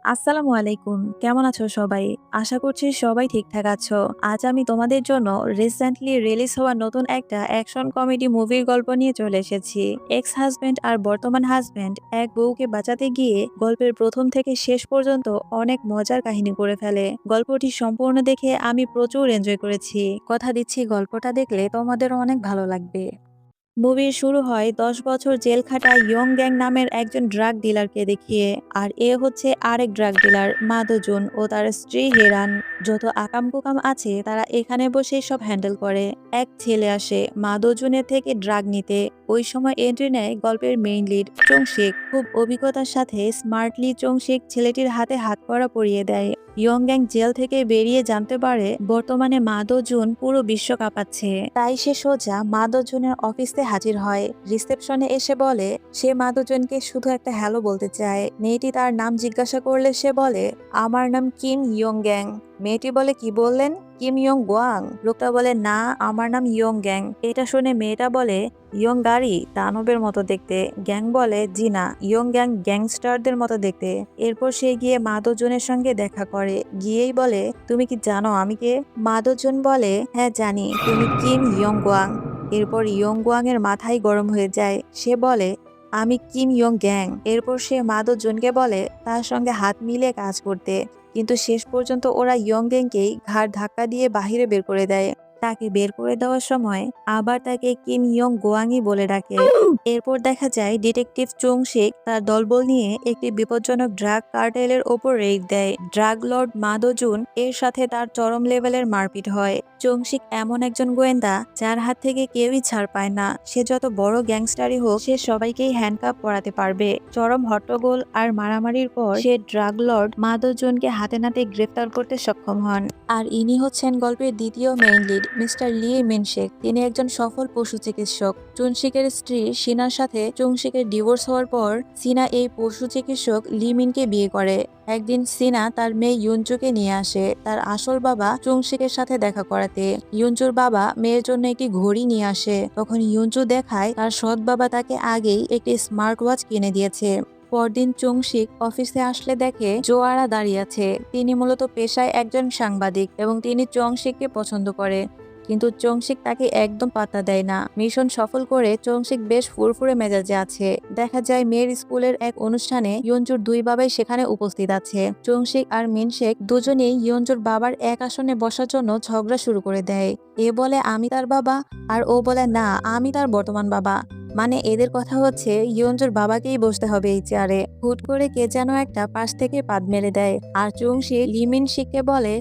আসসালামু আলাইকুম। কেমন আছো সবাই? আশা করছি সবাই ঠিকঠাক আছো। আজ আমি তোমাদের জন্য রিসেন্টলি রিলিজ হওয়া নতুন একটা অ্যাকশন কমেডি মুভির গল্প নিয়ে চলে এসেছি। এক্স হাজব্যান্ড আর বর্তমান হাজব্যান্ড এক বউকে বাঁচাতে গিয়ে গল্পের প্রথম থেকে শেষ পর্যন্ত অনেক মজার কাহিনী করে ফেলে। গল্পটি সম্পূর্ণ দেখে আমি প্রচুর এনজয় করেছি। কথা দিচ্ছি গল্পটা দেখলে তোমাদের অনেক ভালো লাগবে। মুভির শুরু হয় 10 বছর জেল খাটা ইয়ং গ্যাং নামের একজন ড্রাগ ডিলারকে দেখিয়ে। আর এ হচ্ছে আরেক ড্রাগ ডিলার মাদুজুন ও তার স্ত্রী হেরান। যত আকাম কুকাম আছে তারা এখানে বসে সব হ্যান্ডেল করে। এক ছেলে আসে মাদুজুনের থেকে ড্রাগ নিতে। ওই সময় এন্ট্রি নেয় গল্পের মেইন লিড চংশিক। খুব অভিজ্ঞতার সাথে স্মার্টলি চংশিক ছেলেটির হাতে হাত করা পরিয়ে দেয়। ইয়ং গ্যাং জেল থেকে বেরিয়ে জানতে পারে বর্তমানে মাদুজুন পুরো বিশ্ব কাঁপাচ্ছে। তাই সে সোজা মাদুজুনের অফিসে হাজির হয়। রিসেপশনে এসে বলে সে মাদুজুনকে শুধু একটা হ্যালো বলতে চায়। মেয়েটি তার নাম জিজ্ঞাসা করলে সে বলে আমার নাম কিম ইয়ং গ্যাং। মেয়েটি বলে কি বললেন? Kim Young Gwang. লোকটা বলে না, আমার নাম ইয়ং গ্যাং। এটা শুনে মেয়েটা বলে ইয়ং গাড়ি দানবের মতো দেখতে। গ্যাং বলে জি না, ইয়ং গ্যাং গ্যাংস্টারদের মতো দেখতে। এরপর সে গিয়ে মাদুজনের সঙ্গে দেখা করে। গিয়েই বলে তুমি কি জানো আমি কে? মাদুজন বলে হ্যাঁ জানি, তুমি কিম ইয়ং গোয়াং। এরপর ইয়ং গোয়াং এর মাথায় গরম হয়ে যায়। সে বলে আমি কিম ইয়ং গ্যাং। এরপর সে মাদুজনকে বলে তার সঙ্গে হাত মিলিয়ে কাজ করতে। কিন্তু শেষ পর্যন্ত ওরা ইয়ং গ্যাংকেই ঘাড় ধাক্কা দিয়ে বাহিরে বের করে দেয়। তাকে বের করে দেওয়ার সময় আবার তাকে কিম ইয়ং গোয়াংই বলে ডাকে। এরপর দেখা যায় ডিটেকটিভ চংশিক তার দলবল নিয়ে একটি বিপজ্জনক ড্রাগ কার্টেলের ওপর রেইড দেয়। ড্রাগ লর্ড মাদোজুন এর সাথে তার চরম লেভেলের মারপিট হয়। চংশিক এমন একজন গোয়েন্দা যার হাত থেকে কেউই ছাড় পায় না। সে যত বড় গ্যাংস্টারই হোক সে সবাইকেই হ্যান্ডকাপ পরাতে পারবে। চরম হট্টগোল আর মারামারির পর সে ড্রাগ লর্ড মাদোজুনকে হাতে নাতে গ্রেফতার করতে সক্ষম হন। আর ইনি হচ্ছেন গল্পের দ্বিতীয় মেইন লিড মিস্টার লি মিনশেক। তিনি একজন সফল পশু চিকিৎসক। চুনশিকের স্ত্রী সিনার সাথে চংশিকের ডিভোর্স হওয়ার পর সিনা এই পশু চিকিৎসক লি মিনকে বিয়ে করে। একদিন সিনা তার মেয়ে ইউনচুকে নিয়ে আসে তার আসল বাবা চংশিকের সাথে দেখা করাতে। ইউনচুর বাবা মেয়ের জন্য একটি ঘড়ি নিয়ে আসে। তখন ইউনচু দেখায় তার সৎ বাবা তাকে আগেই একটি স্মার্ট ওয়াচ কিনে দিয়েছে। পরদিন চংশিক অফিসে আসলে দেখে জোয়ারা দাঁড়িয়ে আছে। তিনি মূলত পেশায় একজন সাংবাদিক এবং তিনি চংশিককে পছন্দ করে। কিন্তু চংশিক তাকে একদম পাত্তা দেয় না। মিশন সফল করে চংশিক বেশ ফুরফুরে মেজাজে আছে। দেখা যায় মেয়ের স্কুলের এক অনুষ্ঠানে ইয়ঞ্জুর দুই বাবাই সেখানে উপস্থিত আছে। চংশিক আর মিনশেক দুজনেই ইয়ঞ্জুর বাবার এক আসনে বসার জন্য ঝগড়া শুরু করে দেয়। এ বলে আমি তার বাবা, আর ও বলে না আমি তার বর্তমান বাবা। মানে এদের কথা হচ্ছে ইয়ঞ্জুর বাবাকেই বসতে হবে এই চেয়ারে। হুট করে কে যেন একটা পাশ থেকে পাদ মেরে দেয়। আর চংশিক লিমিন শিখকে বলে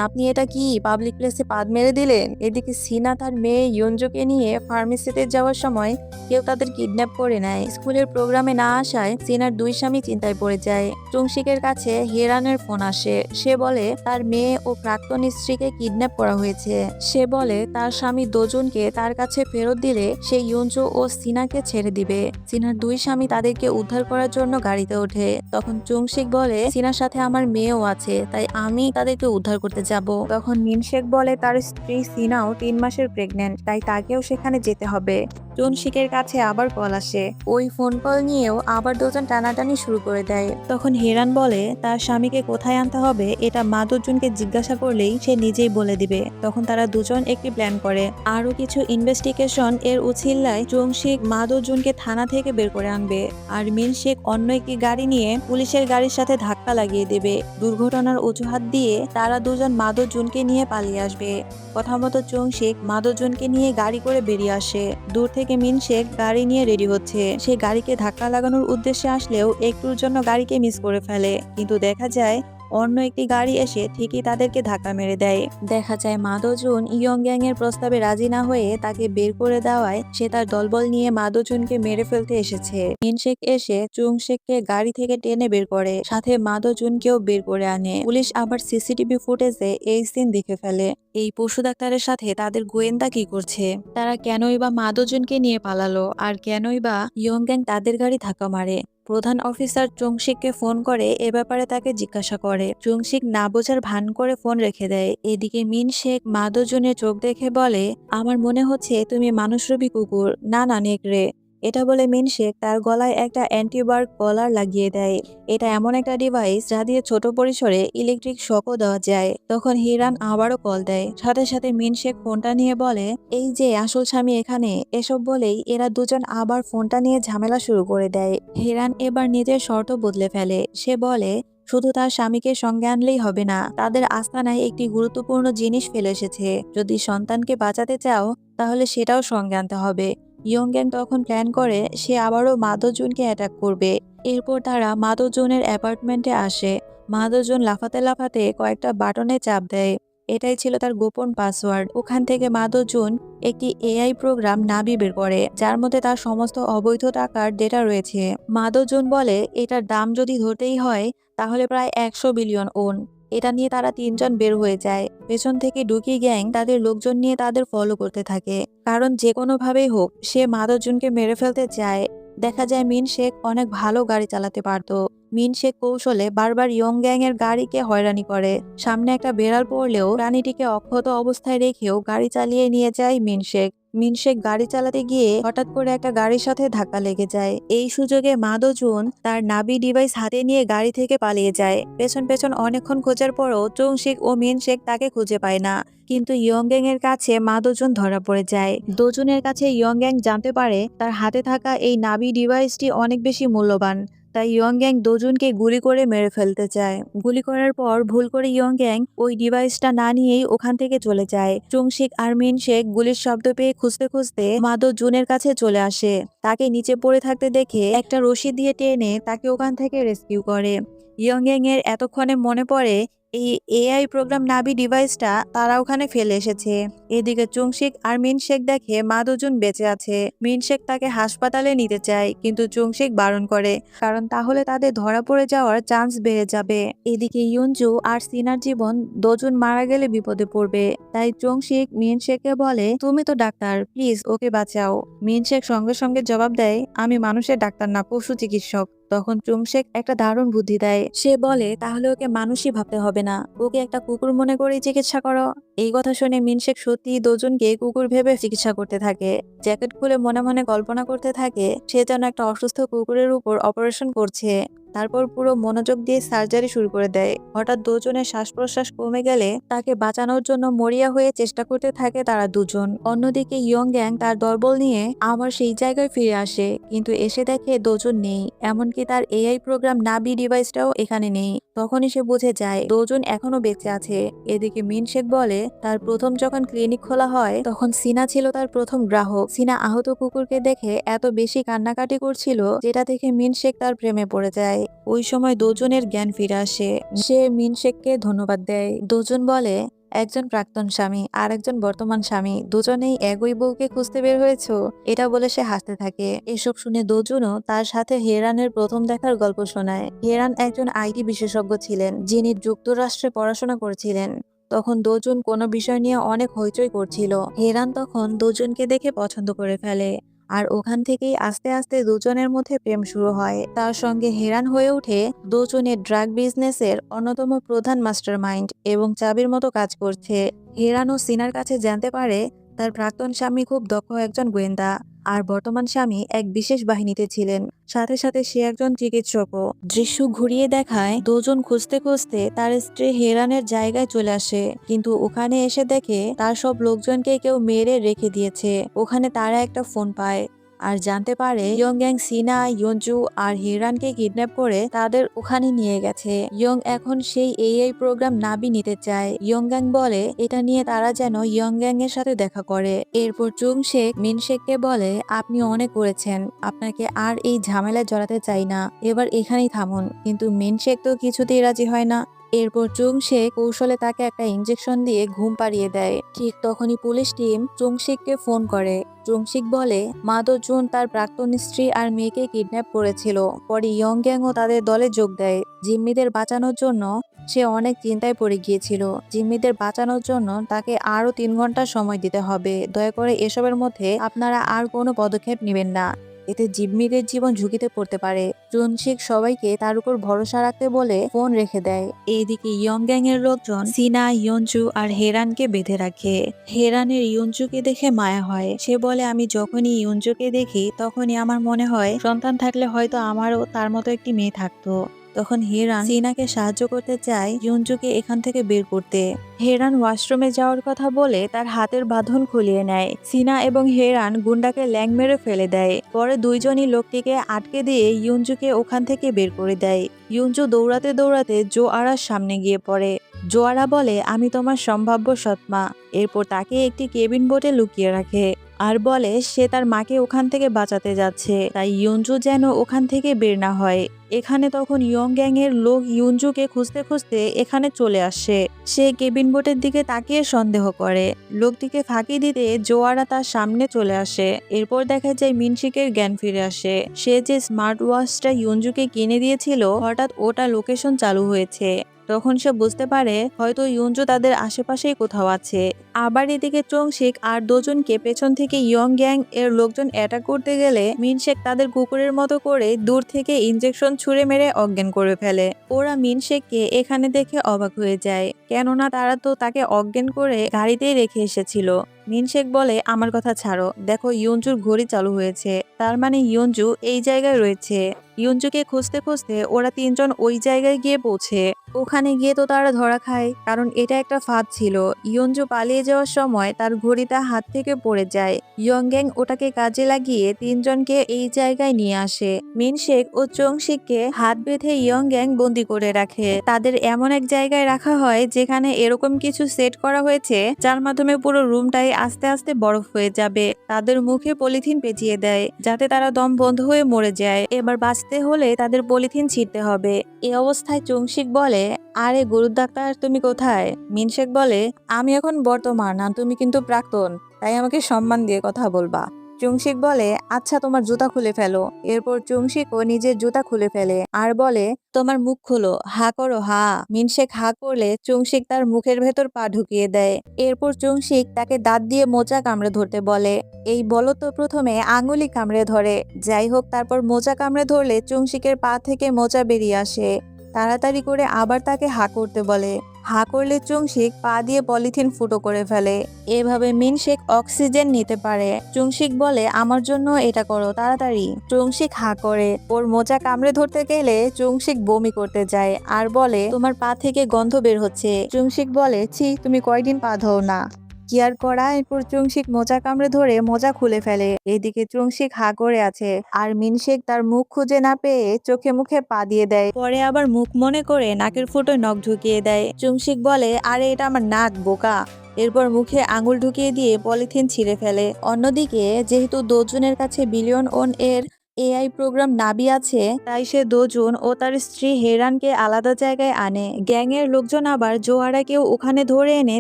আপনি এটা কি পাবলিক প্লেসে পাদ মেরে দিলেন? এদিকে সিনা তার মেয়ে ইয়ঞ্জুকে নিয়ে ফার্মেসিতে যাওয়ার সময় কেউ তাদের কিডন্যাপ করে নেয়। স্কুলের প্রোগ্রামে না আসায় সিনার দুই স্বামী চিন্তায় পড়ে যায়। চংশিকের কাছে হেরানের ফোন আসে। সে বলে তার মেয়ে ও প্রাক্তন স্ত্রীকে কিডন্যাপ করা হয়েছে। সে বলে তার স্বামী দোজনকে তার কাছে ফেরত দিলে সে ইয়ঞ্জু ও সিনাকে ছেড়ে দিবে। সিনার দুই স্বামী তাদেরকে উদ্ধার করার জন্য গাড়িতে ওঠে। তখন চংশিক বলে সিনার সাথে আমার মেয়েও আছে, তাই আমি তাদেরকে উদ্ধার করতে যাব। তখন মিনশেক বলে তার স্ত্রী সিনাও 3 মাসের প্রেগন্যান্ট, তাই তাকেও সেখানে যেতে হবে। চংশিকের কাছে আবার কল আসে। ওই ফোন কল নিয়েও আবার দুজন টানাটানি শুরু করে দেয়। তখন হেরান বলে তার স্বামীকে কোথায় আনতে হবে এটা মাদুজুনকে জিজ্ঞাসা করলেই সে নিজেই বলে দিবে। তখন তারা দুজন একটি প্ল্যান করে। আরো কিছু ইনভেস্টিগেশন এর উছিল্লায় চংশিক মাদুজুনকে থানা থেকে বের করে আনবে। আর মিনশেক অন্য একটি গাড়ি নিয়ে পুলিশের গাড়ির সাথে ধাক্কা লাগিয়ে দেবে। দুর্ঘটনার অজুহাত দিয়ে তারা দুজন মাদুজুনকে নিয়ে পালিয়ে আসবে। কথা মতো চংশিক মাদুজুনকে নিয়ে গাড়ি করে বেরিয়ে আসে। দূর থেকে মিনশেক গাড়ি নিয়ে রেডি হচ্ছে। সে গাড়িকে ধাক্কা লাগানোর উদ্দেশ্যে আসলেও একটুর জন্য গাড়িকে মিস করে ফেলে। কিন্তু দেখা যায় অন্য একটি গাড়ি এসে ঠিকই তাদেরকে ধাক্কা মেরে দেয়। দেখা যায় মাদুজুন ইয়ং গ্যাং এর প্রস্তাবে রাজি না হয়ে তাকে বের করে দেওয়ায় সে তার দলবল নিয়ে মাদুজুনকে মেরে ফেলতে এসেছে। মিনশেক এসে চংশেককে গাড়ি থেকে টেনে বের করে, সাথে মাদুজুনকেও বের করে আনে। পুলিশ আবার সিসিটিভি ফুটেজে এই সিন দেখে ফেলে। এই পশু ডাক্তারের সাথে তাদের গোয়েন্দা কি করছে? তারা কেনই বা মাদুজুনকে নিয়ে পালালো? আর কেনই বা ইয়ং গ্যাং তাদের গাড়ি ধাক্কা মারে? প্রধান অফিসার চংশিককে ফোন করে এ ব্যাপারে তাকে জিজ্ঞাসা করে। চংশিক না বোঝার ভান করে ফোন রেখে দেয়। এদিকে মিনশেক মাদুজুনের চোখ দেখে বলে আমার মনে হচ্ছে তুমি মানুষরূপী কুকুর, না না নেকড়ে। এটা বলে মিনশেক তার গলায় একটা অ্যান্টিবার্গ কলার লাগিয়ে দেয়। এটা এমন একটা ডিভাইস যা দিয়ে ছোট পরিসরে ইলেকট্রিক শকও দেওয়া যায়। তখন হিরান আবারও কল দেয়। সাথে সাথে মিনশেক ফোনটা নিয়ে বলে, এই যে আসল স্বামী এখানে। এসব বলেই এরা দুজন আবার ফোনটা নিয়ে ঝামেলা শুরু করে দেয়। হিরান এবার নিজের শর্ত বদলে ফেলে। সে বলে, শুধু তার স্বামীকে সঙ্গে আনলেই হবে না, তাদের আস্তানায় একটি গুরুত্বপূর্ণ জিনিস ফেলে এসেছে। যদি সন্তানকে বাঁচাতে চাও তাহলে সেটাও সঙ্গে আনতে হবে। ইয়ংগ্যাং তখন প্ল্যান করে সে আবারও মাদোজুনকে অ্যাটাক করবে। এরপর তারা মাদোজুনের অ্যাপার্টমেন্টে আসে। মাদোজুন লাফাতে লাফাতে কয়েকটা বাটনে চাপ দেয়। এটাই ছিল তার গোপন পাসওয়ার্ড। ওখান থেকে মাদোজুন একটি এআই প্রোগ্রাম নাভি বের করে, যার মধ্যে তার সমস্ত অবৈধ টাকার ডেটা রয়েছে। মাদোজুন বলে এটার দাম যদি ধরতেই হয় তাহলে প্রায় 100 বিলিয়ন ওন। এটা নিয়ে তারা তিনজন বের হয়ে যায়। পেছন থেকে ডুকি গ্যাং তাদের লোকজন নিয়ে তাদের ফলো করতে থাকে, কারণ যে কোনোভাবেই হোক সে মাদোজুনকে মেরে ফেলতে চায়। দেখা যায় মিনশেক অনেক ভালো গাড়ি চালাতে পারত। মিনশেক কৌশলে বারবার ইয়ংগ্যাং এর গাড়িকে হয়রানি করে। সামনে একটা বেড়াল পড়লেও প্রাণীটিকে অক্ষত অবস্থায় রেখেও গাড়ি চালিয়ে নিয়ে যায় মিনশেক। মিনশেক গাড়ি চালাতে গিয়ে হঠাৎ করে একটা গাড়ির সাথে ধাক্কা লেগে যায়। এই সুযোগে মাদোজুন তার নাভি ডিভাইস হাতে নিয়ে গাড়ি থেকে পালিয়ে যায়। পেছন পেছন অনেকক্ষণ খোঁজার পরও চুংশিক ও মিনশেক তাকে খুঁজে পায় না। কিন্তু ইয়ংগ্যাং এর কাছে মাদোজুন ধরা পড়ে যায়। দোজুনের কাছে ইয়ংগ্যাং জানতে পারে তার হাতে থাকা এই নাভি ডিভাইসটি অনেক বেশি মূল্যবান। তাই ইয়ংগ্যাং দোজুনকে গুলি করে মেরে ফেলতে চায়। গুলি করার পর ভুল করে ইয়ংগ্যাং ওই ডিভাইসটা না নিয়েই ওখান থেকে চলে যায়। চুংশিক আর মিনশেক গুলির শব্দ পেয়ে খুঁজতে খুঁজতে মাদোজুনের কাছে চলে আসে। তাকে নিচে পড়ে থাকতে দেখে একটা রশি দিয়ে টেনে তাকে ওখান থেকে রেস্কিউ করে। ইয়ংগ্যাং এর এতক্ষণে মনে পড়ে এই এআই প্রোগ্রাম নাভি ডিভাইসটা তারা ওখানে ফেলে এসেছে। এদিকে চুংশিক আর মিনশেক দেখে মাদোজুন বেঁচে আছে। মিনশেক তাকে হাসপাতালে নিতে চায়, কিন্তু চুংশিক বারণ করে, কারণ তাহলে তাদের ধরা পড়ে যাওয়ার চান্স বেড়ে যাবে। এদিকে ইয়ুনজু আর সিনার জীবন, দোজুন মারা গেলে বিপদে পড়বে। তাই চুংশিক মিনশেককে বলে, তুমি তো ডাক্তার, প্লিজ ওকে বাঁচাও। মিনশেক সঙ্গে সঙ্গে জবাব দেয়, আমি মানুষের ডাক্তার না, পশু চিকিৎসক। তখন চুংশেক একটা দারুণ বুদ্ধি দেয়। সে বলে, তাহলে ওকে মানুষই ভাবতে হবে না, ওকে একটা কুকুর মনে করেই চিকিৎসা করো। এই কথা শুনে মিনশেক সত্যি দোজনকে কুকুর ভেবে চিকিৎসা করতে থাকে। জ্যাকেট খুলে মনে মনে কল্পনা করতে থাকে সে যেন একটা অসুস্থ কুকুরের উপর অপারেশন করছে। তারপর পুরো মনোযোগ দিয়ে সার্জারি শুরু করে দেয়। হঠাৎ দুজনের শ্বাস প্রশ্বাস কমে গেলে তাকে বাঁচানোর জন্য মরিয়া হয়ে চেষ্টা করতে থাকে তারা দুজন। অন্যদিকে ইয়ংগ্যাং তার দলবল নিয়ে আবার সেই জায়গায় ফিরে আসে, কিন্তু এসে দেখে দোজন নেই, এমনকি তার এআই প্রোগ্রাম নাভি ডিভাইসটাও এখানে নেই। তখনই সে বুঝে যায় দোজন এখনো বেঁচে আছে। এদিকে মিনশেক বলে, তার প্রথম যখন ক্লিনিক খোলা হয় তখন সিনা ছিল তার প্রথম গ্রাহক। সিনা আহত কুকুরকে দেখে এত বেশি কান্নাকাটি করছিল, যেটা দেখে মিনশেক তার প্রেমে পড়ে যায়। ওই সময় দোজনের জ্ঞান ফিরে আসে। সে মিনশেককে ধন্যবাদ দেয়। দোজন বলে, একজন প্রাক্তন স্বামী আর একজন বর্তমান স্বামী, দুজনেই একই বউকে খুঁজতে বের হয়েছো। এটা বলে সে হাসতে থাকে। এসব শুনে দোজনও তার সাথে হেরানের প্রথম দেখার গল্প শোনায়। হেরান একজন আইটি বিশেষজ্ঞ ছিলেন, যিনি যুক্তরাষ্ট্রে পড়াশোনা করেছিলেন। তখন দোজন কোনো বিষয় নিয়ে অনেক হইচই করছিল। হেরান তখন দোজনকে দেখে পছন্দ করে ফেলে, আর ওখান থেকেই আস্তে আস্তে দুজনের মধ্যে প্রেম শুরু হয়। তার সঙ্গে হেরান হয়ে ওঠে দুজনের ড্রাগ বিজনেসের অন্যতম প্রধান মাস্টারমাইন্ড এবং চাবির মতো কাজ করছে। হেরান ও সিনার কাছে জানতে পারে তার প্রাক্তন স্বামী খুব দক্ষ একজন গোয়েন্দা, আর বর্তমান স্বামী এক বিশেষ বাহিনীতে ছিলেন। সাথে সাথে সে একজন চিকিৎসকও। দৃশ্য ঘুরিয়ে দেখায় দুজন খুঁজতে খুঁজতে তার স্ত্রী হেরানের জায়গায় চলে আসে, কিন্তু ওখানে এসে দেখে তার সব লোকজনকে কেউ মেরে রেখে দিয়েছে। ওখানে তারা একটা ফোন পায় আর জানতে পারে ইয়ংগ্যাং সিনা, ইয়নজু আর হিরানকে কিডন্যাপ করে তাদের ওখানে নিয়ে গেছে। ইয়ং এখন সেই এআই প্রোগ্রাম নাভি নিতে চায়। ইয়ংগ্যাং বলে এটা নিয়ে তারা যেন ইয়ংগ্যাং এর সাথে দেখা করে। এরপর চুংশেক মিনশেককে বলে, আপনি অনেক করেছেন, আপনাকে আর এই ঝামেলায় জড়াতে চাই না, এবার এখানেই থামুন। কিন্তু মিনশেক তো কিছুতেই রাজি হয় না। এরপর চুংশেক কৌশলে তাকে একটা ইঞ্জেকশন দিয়ে ঘুম পাড়িয়ে দেয়। ঠিক তখনই পুলিশ টিম চুংশেককে ফোন করে। চুংশিক বলে মাদোজুন তার প্রাক্তন স্ত্রী আর মেয়েকে কিডন্যাপ করেছিল। পরে ইয়ংগ্যাংও তাদের দলে যোগ দেয়। জিম্মিদের বাঁচানোর জন্য সে অনেক চিন্তায় পড়ে গিয়েছিল। জিম্মিদের বাঁচানোর জন্য তাকে আরো 3 ঘন্টা সময় দিতে হবে। দয়া করে এসবের মধ্যে আপনারা আর কোনো পদক্ষেপ নেবেন না। এতে জিম্মিদের জীবন ঝুঁকিতে পড়তে পারে। জুনশিক সবাইকে তার উপর ভরসা রাখতে বলে ফোন রেখে দেয়। এইদিকে ইয়ং গ্যাং এর লোকজন সিনা, ইয়ঞ্জু আর হেরানকে বেঁধে রাখে। হেরানের ইয়ঞ্জুকে দেখে মায়া হয়। সে বলে, আমি যখনই ইয়ঞ্জুকে দেখি তখনই আমার মনে হয় সন্তান থাকলে হয়তো আমারও তার মতো একটি মেয়ে থাকতো। তখন হেরান সিনাকে সাহায্য করতে চায় ইয়ঞ্জুকে এখান থেকে বের করতে। হেরান ওয়াশরুমে যাওয়ার কথা বলে তার হাতের বাঁধন খুলিয়ে নেয়। সিনা এবং হেরান গুন্ডাকে ল্যাং মেরে ফেলে দেয়। পরে দুইজনই লোকটিকে আটকে দিয়ে ইয়ঞ্জুকে ওখান থেকে বের করে দেয়। ইয়ঞ্জু দৌড়াতে দৌড়াতে জোয়ারার সামনে গিয়ে পড়ে। জোয়ারা বলে, আমি তোমার সম্ভাব্য সৎমা। এরপর তাকে একটি কেবিন বোটে লুকিয়ে রাখে আর বলে সে তার মাকে ওখান থেকে বাঁচাতে যাচ্ছে, তাই ইয়ঞ্জু যেন ওখান থেকে বের না হয়। এখানে তখন ইয়ং গ্যাং এর লোক ইয়ঞ্জুকে খুঁজতে খুঁজতে এখানে চলে আসে। সে কেবিন বোটের দিকে তাকিয়ে সন্দেহ করে। লোকটিকে ফাঁকি দিতে জোয়ারা তার সামনে চলে আসে। এরপর দেখা যায় মিনশিকের জ্ঞান ফিরে আসে। সে যে স্মার্ট ওয়াচটা ইয়ঞ্জুকে কিনে দিয়েছিল হঠাৎ ওটা লোকেশন চালু হয়েছে। তখন সে বুঝতে পারে হয়তো ইয়ঞ্জু তাদের আশেপাশেই কোথাও আছে। আবার এদিকে চংশিক আর দুজনকে পেছন থেকে ইয়ং গ্যাং এর লোকজন অ্যাটাক করতে গেলে মিনশেক তাদের কুকুরের মতো করে দূর থেকে ইনজেকশন ছুঁড়ে মেরে অজ্ঞান করে ফেলে। ওরা মিনশেককে এখানে দেখে অবাক হয়ে যায়, কেননা তারা তো তাকে অজ্ঞান করে গাড়িতেই রেখে এসেছিল। মিনশেক বলে, আমার কথা ছাড়ো, দেখো ইয়ঞ্জুর ঘড়ি চালু হয়েছে, তার মানে ইয়ঞ্জু এই জায়গায় রয়েছে। ইয়ঞ্জুকে খুঁজতে খুঁজতে ওরা তিনজন ওই জায়গায় গিয়ে পৌঁছে। ওখানে গিয়ে তো তারা ধরা খায়, কারণ এটা একটা ফাঁদ ছিল। ইয়ঞ্জু পালিয়ে যাওয়ার সময় তার ঘড়িটা হাত থেকে পড়ে যায়। ইয়ং গ্যাং ওটাকে কাজে লাগিয়ে তিনজনকে এই জায়গায় নিয়ে আসে। মিনশেক ও চংশিককে হাত বেঁধে ইয়ং গ্যাং বন্দি করে রাখে। তাদের এমন এক জায়গায় রাখা হয় যেখানে এরকম কিছু সেট করা হয়েছে যার মাধ্যমে পুরো রুমটাই আস্তে আস্তে বরফ হয়ে যাবে। তাদের মুখে পলিথিন পেঁচিয়ে দেয় যাতে তারা দম বন্ধ হয়ে মরে যায়। এবার বাঁচতে হলে তাদের পলিথিন ছিঁড়তে হবে। এই অবস্থায় চংশিক বলে, আরে গরু ডাক্তার, তুমি কোথায়? মিনশেক বলে, আমি এখন বর্তমান আর তুমি কিন্তু প্রাক্তন, তাই আমাকে সম্মান দিয়ে কথা বলবা। চংশিক বলে, আচ্ছা তোমার জুতা খুলে ফেলো। এরপর চংশিকও নিজের জুতা খুলে ফেলে আর বলে, তোমার মুখ খুলো, হা করো হা। মিনশেক হা করলে চংশিক তার মুখের ভেতর পা ঢুকিয়ে দেয়। এরপর চংশিক তাকে দাঁত দিয়ে মোচা কামড়ে ধরতে বলে। এই বলো তো প্রথমে আঙুলি কামড়ে ধরে, যাই হোক তারপর মোচা কামড়ে ধরলে চংশিকের পা থেকে মোচা বেরিয়ে আসে। তাড়াতাড়ি করে আবার তাকে হা করতে বলে। হা করলে চংশিক পা দিয়ে পলিথিন ফুটো করে ফেলে। এভাবে মিনশেক অক্সিজেন নিতে পারে। চংশিক বলে, আমার জন্য এটা করো তাড়াতাড়ি। চংশিক হা করে। ওর মোচা কামড়ে ধরতে গেলে চংশিক বমি করতে যায় আর বলে, তোমার পা থেকে গন্ধ বের হচ্ছে। চংশিক বলে, ছি, তুমি কয়দিন পা ধোও না। কি আর করা, এরপর চংশিক মোচা কামড়ে ধরে মোচা খুলে ফেলে। এদিকে চংশিক হা করে আছে আর মিনশেক তার মুখ খুঁজে না পেয়ে চোখে মুখে পা দিয়ে দেয়। পরে আবার মুখ মনে করে নাকের ফুটোয় নখ ঢুকিয়ে দেয়। চংশিক বলে, আরে এটা আমার নাক, বোকা। এরপর মুখে আঙুল ঢুকিয়ে দিয়ে পলিথিন ছিঁড়ে ফেলে। অন্যদিকে যেহেতু দোজনের কাছে বিলিয়ন ওন এর এআই প্রোগ্রাম নাবি আছে, তাই সে দোজন ও তার স্ত্রী হেরানকে আলাদা জায়গায় আনে। গ্যাং এর লোকজন আবার জোয়ারাকেও ওখানে ধরে এনে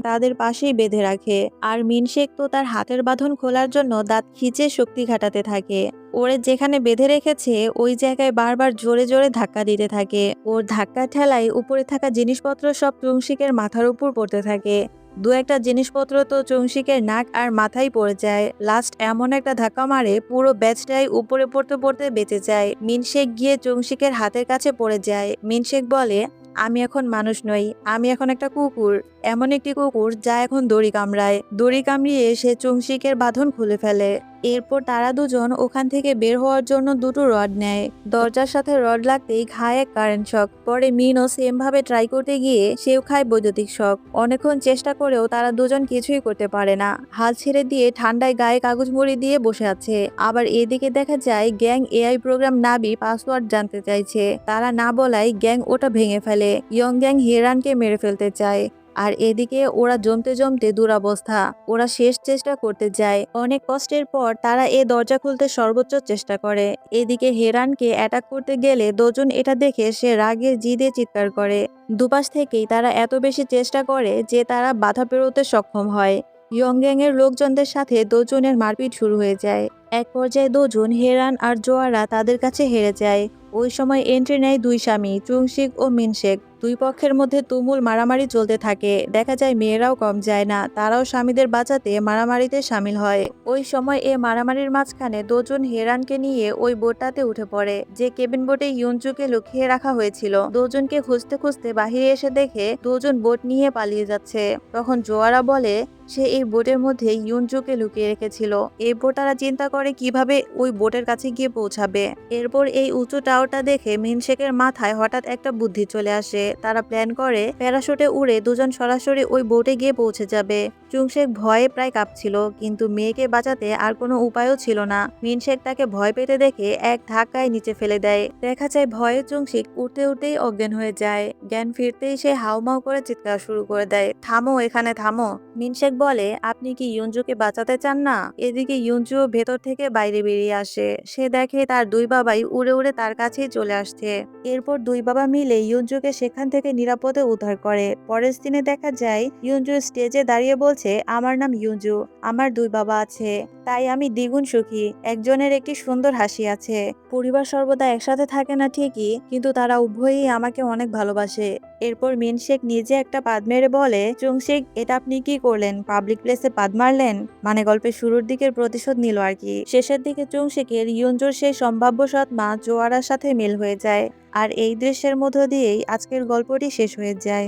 তাদের পাশেই বেঁধে রাখে। আর মিনশেক তো তার হাতের বাঁধন খোলার জন্য দাঁত খিঁচে শক্তি খাটাতে থাকে। ওরে যেখানে বেঁধে রেখেছে ওই জায়গায় বারবার জোরে জোরে ধাক্কা দিতে থাকে। ওর ধাক্কা ঠেলায় উপরে থাকা জিনিসপত্র সব চংশিকের মাথার উপর পড়তে থাকে। দু একটা জিনিসপত্র তো চংশিকের নাক আর মাথায় পড়ে যায়। লাস্ট এমন একটা ধাক্কা মারে পুরো ব্যাচটাই উপরে পড়তে পড়তে বেঁচে যায়। মিনশেক গিয়ে চংশিকের হাতের কাছে পড়ে যায়। মিনশেক বলে, আমি এখন মানুষ নই, আমি এখন একটা কুকুর। এমন একটি কুকুর যা এখন দড়ি কামড়ায়। দড়ি কামড়িয়ে সে চংশিকের বাঁধন খুলে ফেলে। এরপর তারা দুজন ওখান থেকে বের হওয়ার জন্য দুটো রড নেয়। দরজার সাথে রড লাগতেই খায় এক কারেন্ট শক। পরে মিনও সেম ভাবে ট্রাই করতে গিয়ে সেও খায় বৈদ্যুতিক শক। অনেকক্ষণ চেষ্টা করেও তারা দুজন কিছুই করতে পারে না। হাল ছেড়ে দিয়ে ঠান্ডায় গায়ে কাগজ মুড়ি দিয়ে বসে আছে। আবার এদিকে দেখা যায় গ্যাং এআই প্রোগ্রাম নাবি পাসওয়ার্ড জানতে চাইছে। তারা না বলায় গ্যাং ওটা ভেঙে ফেলে। ইয়ং গ্যাং হেরানকে মেরে ফেলতে চায়। আর এদিকে ওরা জমতে জমতে দুরবস্থা। ওরা শেষ চেষ্টা করতে যায়। অনেক কষ্টের পর তারা এ দরজা খুলতে সর্বোচ্চ চেষ্টা করে। এদিকে হেরানকে অ্যাটাক করতে গেলে দুজন এটা দেখে সে রাগে জিদে চিৎকার করে। দুপাশ থেকেই তারা এত বেশি চেষ্টা করে যে তারা বাধা পেরোতে সক্ষম হয়। ইয়ং গ্যাং এর লোকজনদের সাথে দুজনের মারপিট শুরু হয়ে যায়। এক পর্যায়ে দুজন হেরান আর জোয়ারা তাদের কাছে হেরে যায়। ওই সময় এন্ট্রি নেয় দুই স্বামী চুংশিক ও মিনশেক। দুই পক্ষের মধ্যে তুমুল মারামারি চলতে থাকে। দেখা যায় মেয়েরাও কম যায় না, তারাও স্বামীদের বাঁচাতে মারামারিতে সামিল হয়। ওই সময় মারামারির মাঝখানে দুজন হেরানকে নিয়ে ওই বোটটাতে উঠে পড়ে, যে কেবিন বোটে ইউনজুকে লুকিয়ে রাখা হয়েছিল। দুজনকে খুঁজতে খুঁজতে বাহিরে এসে দেখে দুজন বোট নিয়ে পালিয়ে যাচ্ছে। তখন জোয়ারা বলে সে এই বোটের মধ্যে ইউনজুকে লুকিয়ে রেখেছিল। এরপর তারা চিন্তা করে কিভাবে ওই বোটের কাছে গিয়ে পৌঁছাবে। এরপর এই উঁচু টাওয়ারটা দেখে মিনশেকের মাথায় হঠাৎ একটা বুদ্ধি চলে আসে। তারা প্ল্যান করে প্যারাশুটে উড়ে দুজন সরাসরি ওই বোটে গিয়ে পৌঁছে যাবে। চুংশেক ভয়ে প্রায় কাঁপছিল, কিন্তু মেয়েকে বাঁচাতে আর কোনো উপায়ও ছিল না। মিনশেক তাকে ভয় পেতে দেখে এক ধাক্কায় নিচে ফেলে দেয়। দেখা যায় ভয়ে চুংশিক উঠতে উঠতেই অজ্ঞান হয়ে যায়। জ্ঞান ফিরতেই সে হাউমাউ করে চিৎকার শুরু করে দেয়, থামো, এখানে থামো। মিনশেক বলে, আপনি কি ইউনজুকে বাঁচাতে চান না? এদিকে ইউনজুও ভেতর থেকে বাইরে বেরিয়ে আসে। সে দেখে তার দুই বাবাই উড়ে উড়ে তার কাছেই চলে আসছে। এরপর দুই বাবা মিলে ইউনজুকে সেখান থেকে নিরাপদে উদ্ধার করে। পরের দিনে দেখা যায় ইউনজু স্টেজে দাঁড়িয়ে বলছে, আমার নাম ইউনজু, আমার দুই বাবা আছে, তাই আমি দ্বিগুণ সুখী। একজনের একটি সুন্দর হাসি আছে। পরিবার সর্বদা একসাথে থাকে না ঠিকই, কিন্তু তারা উভয়ই আমাকে অনেক ভালোবাসে। এরপর মিনশেক নিজে একটা পাদ মেরে বলে, চুংশিক, এটা আপনি কি করলেন? পাবলিক প্লেসে পাদ মারলেন? মানে গল্পের শুরুর দিকের প্রতিশোধ নিল আর কি। শেষের দিকে চুংশিকের ইউনজুর সেই সম্ভাব্য সৎ মা জোয়ারার সাথে মিল হয়ে যায়। আর এই দৃশ্যের মধ্য দিয়েই আজকের গল্পটি শেষ হয়ে যায়।